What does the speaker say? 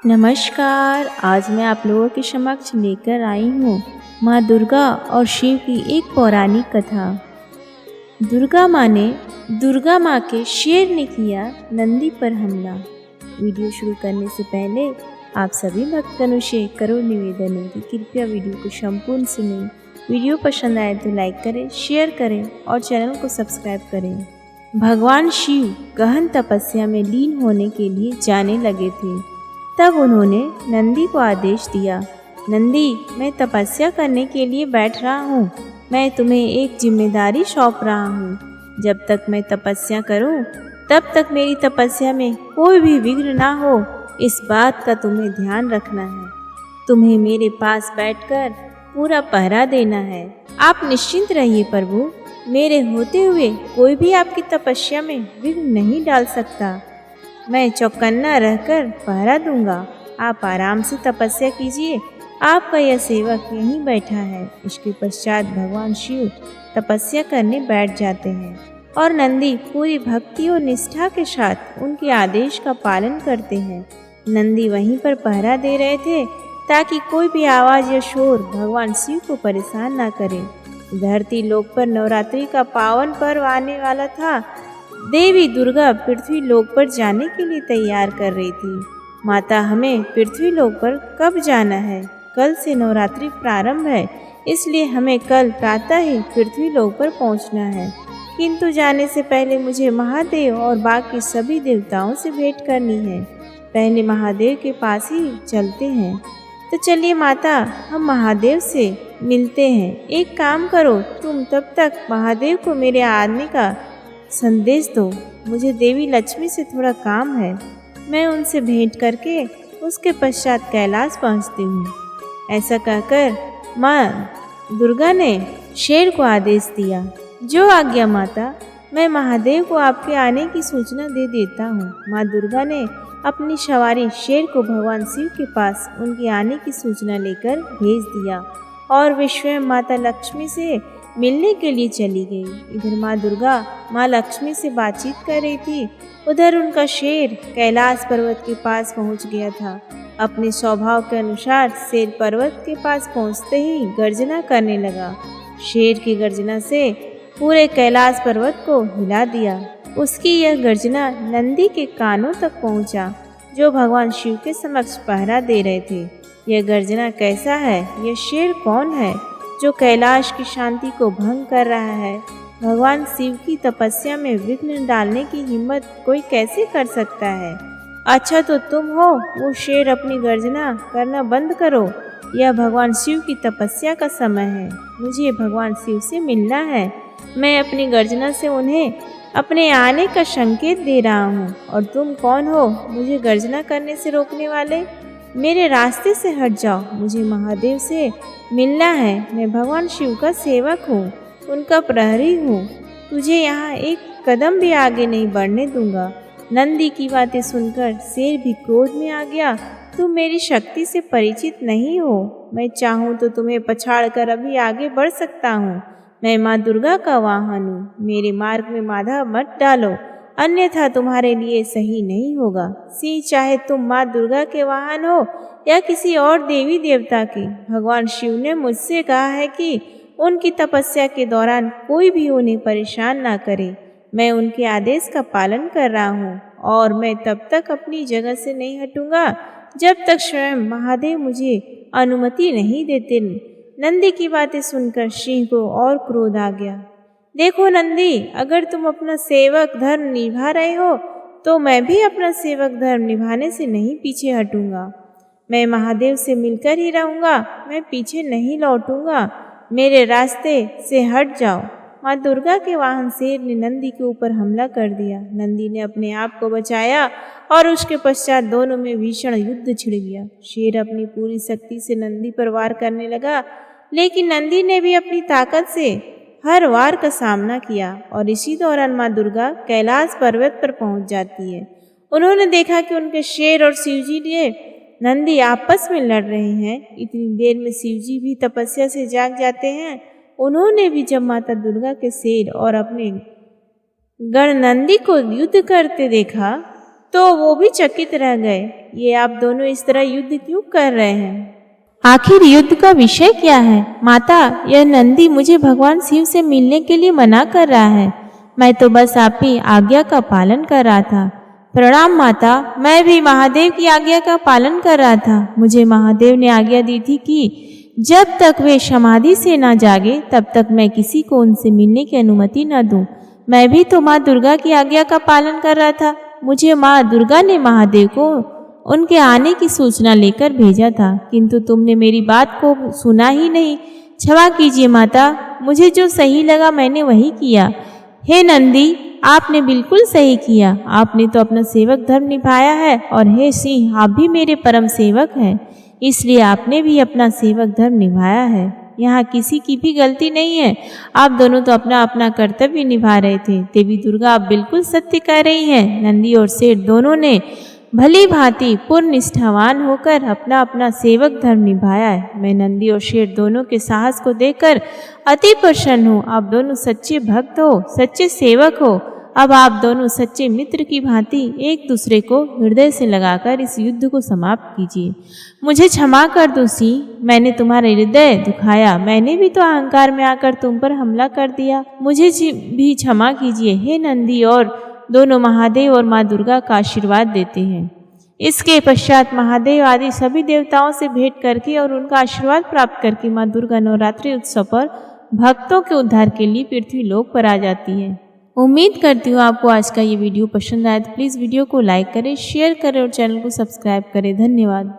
नमस्कार। आज मैं आप लोगों के समक्ष लेकर आई हूँ माँ दुर्गा और शिव की एक पौराणिक कथा। दुर्गा माँ के शेर ने किया नंदी पर हमला। वीडियो शुरू करने से पहले आप सभी भक्तगणों से करो निवेदन है कि कृपया वीडियो को संपूर्ण सुनें। वीडियो पसंद आए तो लाइक करें, शेयर करें और चैनल को सब्सक्राइब करें। भगवान शिव गहन तपस्या में लीन होने के लिए जाने लगे थे। तब उन्होंने नंदी को आदेश दिया, नंदी, मैं तपस्या करने के लिए बैठ रहा हूँ। मैं तुम्हें एक जिम्मेदारी सौंप रहा हूँ। जब तक मैं तपस्या करूँ तब तक मेरी तपस्या में कोई भी विघ्न ना हो, इस बात का तुम्हें ध्यान रखना है। तुम्हें मेरे पास बैठकर पूरा पहरा देना है। आप निश्चिंत रहिए प्रभु, मेरे होते हुए कोई भी आपकी तपस्या में विघ्न नहीं डाल सकता। मैं चौकन्ना रहकर पहरा दूंगा। आप आराम से तपस्या कीजिए, आपका यह सेवक यहीं बैठा है। इसके पश्चात भगवान शिव तपस्या करने बैठ जाते हैं और नंदी पूरी भक्ति और निष्ठा के साथ उनके आदेश का पालन करते हैं। नंदी वहीं पर पहरा दे रहे थे ताकि कोई भी आवाज या शोर भगवान शिव को परेशान ना करे। धरती लोक पर नवरात्रि का पावन पर्व आने वाला था। देवी दुर्गा पृथ्वी लोक पर जाने के लिए तैयार कर रही थी। माता, हमें पृथ्वी लोक पर कब जाना है? कल से नवरात्रि प्रारंभ है, इसलिए हमें कल प्रातः ही पृथ्वी लोक पर पहुंचना है। किंतु जाने से पहले मुझे महादेव और बाकी सभी देवताओं से भेंट करनी है। पहले महादेव के पास ही चलते हैं। तो चलिए माता, हम महादेव से मिलते हैं। एक काम करो, तुम तब तक महादेव को मेरे आने का संदेश दो। मुझे देवी लक्ष्मी से थोड़ा काम है। मैं उनसे भेंट करके उसके पश्चात कैलाश पहुंचती हूँ। ऐसा कहकर माँ दुर्गा ने शेर को आदेश दिया, जो आज्ञा माता, मैं महादेव को आपके आने की सूचना दे देता हूँ। माँ दुर्गा ने अपनी सवारी शेर को भगवान शिव के पास उनके आने की सूचना लेकर भेज दिया और वे स्वयं माता लक्ष्मी से मिलने के लिए चली गई। इधर माँ दुर्गा माँ लक्ष्मी से बातचीत कर रही थी, उधर उनका शेर कैलाश पर्वत के पास पहुँच गया था। अपने स्वभाव के अनुसार शेर पर्वत के पास पहुँचते ही गर्जना करने लगा। शेर की गर्जना से पूरे कैलाश पर्वत को हिला दिया। उसकी यह गर्जना नंदी के कानों तक पहुँचा, जो भगवान शिव के समक्ष पहरा दे रहे थे। यह गर्जना कैसा है? यह शेर कौन है जो कैलाश की शांति को भंग कर रहा है? भगवान शिव की तपस्या में विघ्न डालने की हिम्मत कोई कैसे कर सकता है? अच्छा तो तुम हो वो शेर, अपनी गर्जना करना बंद करो। यह भगवान शिव की तपस्या का समय है। मुझे भगवान शिव से मिलना है। मैं अपनी गर्जना से उन्हें अपने आने का संकेत दे रहा हूँ। और तुम कौन हो मुझे गर्जना करने से रोकने वाले? मेरे रास्ते से हट जाओ। मुझे महादेव से मिलना है। मैं भगवान शिव का सेवक हूँ, उनका प्रहरी हूँ। तुझे यहाँ एक कदम भी आगे नहीं बढ़ने दूंगा। नंदी की बातें सुनकर शेर भी क्रोध में आ गया। तुम मेरी शक्ति से परिचित नहीं हो। मैं चाहूँ तो तुम्हें पछाड़ कर अभी आगे बढ़ सकता हूँ। मैं माँ दुर्गा का वाहन हूँ। मेरे मार्ग में बाधा मत डालो, अन्यथा तुम्हारे लिए सही नहीं होगा। सिंह, चाहे तुम माँ दुर्गा के वाहन हो या किसी और देवी देवता की, भगवान शिव ने मुझसे कहा है कि उनकी तपस्या के दौरान कोई भी उन्हें परेशान ना करे। मैं उनके आदेश का पालन कर रहा हूँ और मैं तब तक अपनी जगह से नहीं हटूंगा जब तक स्वयं महादेव मुझे अनुमति नहीं देते। नंदी की बातें सुनकर सिंह को और क्रोध आ गया। देखो नंदी, अगर तुम अपना सेवक धर्म निभा रहे हो तो मैं भी अपना सेवक धर्म निभाने से नहीं पीछे हटूंगा। मैं महादेव से मिलकर ही रहूंगा। मैं पीछे नहीं लौटूंगा। मेरे रास्ते से हट जाओ। माँ दुर्गा के वाहन शेर ने नंदी के ऊपर हमला कर दिया। नंदी ने अपने आप को बचाया और उसके पश्चात दोनों में भीषण युद्ध छिड़ गया। शेर अपनी पूरी शक्ति से नंदी पर वार करने लगा, लेकिन नंदी ने भी अपनी ताकत से हर वार का सामना किया और इसी दौरान माँ दुर्गा कैलाश पर्वत पर पहुंच जाती है। उन्होंने देखा कि उनके शेर और शिवजी ने नंदी आपस में लड़ रहे हैं। इतनी देर में शिवजी भी तपस्या से जाग जाते हैं। उन्होंने भी जब माता दुर्गा के शेर और अपने गण नंदी को युद्ध करते देखा तो वो भी चकित रह गए। ये आप दोनों इस तरह युद्ध क्यों कर रहे हैं? आखिर युद्ध का विषय क्या है? माता, यह नंदी मुझे भगवान शिव से मिलने के लिए मना कर रहा है। मैं तो बस आपकी आज्ञा का पालन कर रहा था। प्रणाम माता, मैं भी महादेव की आज्ञा का पालन कर रहा था। मुझे महादेव ने आज्ञा दी थी कि जब तक वे समाधि से ना जागे तब तक मैं किसी को उनसे मिलने की अनुमति न दूं। मैं भी तो माँ दुर्गा की आज्ञा का पालन कर रहा था। मुझे माँ दुर्गा ने महादेव को उनके आने की सूचना लेकर भेजा था, किंतु तुमने मेरी बात को सुना ही नहीं। क्षमा कीजिए माता, मुझे जो सही लगा मैंने वही किया। हे नंदी, आपने बिल्कुल सही किया। आपने तो अपना सेवक धर्म निभाया है, और हे सिंह, आप भी मेरे परम सेवक हैं, इसलिए आपने भी अपना सेवक धर्म निभाया है। यहाँ किसी की भी गलती नहीं है। आप दोनों तो अपना अपना कर्तव्य निभा रहे थे। देवी दुर्गा, आप बिल्कुल सत्य कह रही हैं। नंदी और शेर दोनों ने भली भांति पूर्ण निष्ठावान होकर अपना अपना सेवक धर्म निभाया है। मैं नंदी और शेर दोनों के साहस को देखकर अति प्रसन्न हूँ। आप दोनों सच्चे भक्त हो, सच्चे सेवक हो। अब आप दोनों सच्चे मित्र की भांति एक दूसरे को हृदय से लगाकर इस युद्ध को समाप्त कीजिए। मुझे क्षमा कर दो सिंह, मैंने तुम्हारा हृदय दुखाया। मैंने भी तो अहंकार में आकर तुम पर हमला कर दिया। मुझे भी क्षमा कीजिए। हे नंदी और दोनों महादेव और माँ दुर्गा का आशीर्वाद देते हैं। इसके पश्चात महादेव आदि सभी देवताओं से भेंट करके और उनका आशीर्वाद प्राप्त करके माँ दुर्गा नवरात्रि उत्सव पर भक्तों के उद्धार के लिए पृथ्वी लोक पर आ जाती है। उम्मीद करती हूँ आपको आज का ये वीडियो पसंद आया, तो प्लीज़ वीडियो को लाइक करें, शेयर करें और चैनल को सब्सक्राइब करें। धन्यवाद।